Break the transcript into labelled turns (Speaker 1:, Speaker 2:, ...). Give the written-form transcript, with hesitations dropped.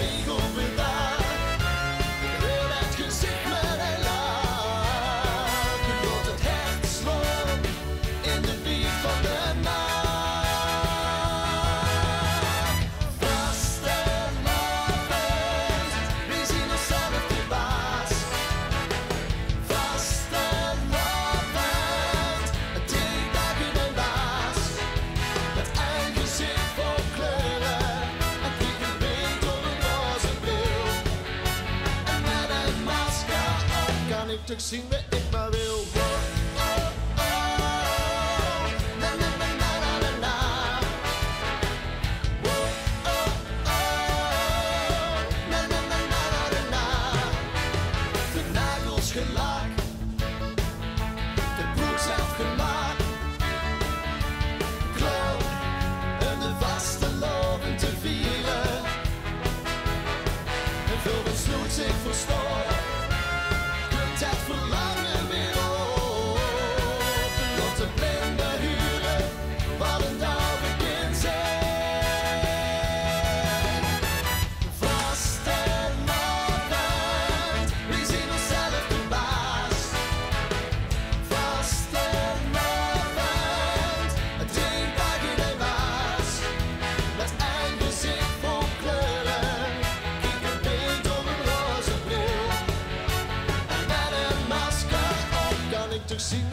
Speaker 1: spiegel bewaar. Ik wil het gezicht met een lach. Je hoort het hartslag in de beat van de nacht. Vastenavond, we zien onszelf de baas. Vastenavond, het drie dagen en baas. Met een gezicht vol kleuren, en vliegen weet door een roze bril. En met een masker op kan ik toch zien wat ik maar wil. Gelaakt, de broek zelf gemaakt, klauw en de vaste loven te vieren. En veel besloot zich verstoord, kunt het verlangen weer op. Tot de blinde huren, wat een dag begint zijn. Vastenavond, we zien onszelf de baas. Vastenavond, het drie dagen en baas. Met een gezicht vol kleuren, kijk een beeld door een roze bril. En met een masker op kan ik toch zien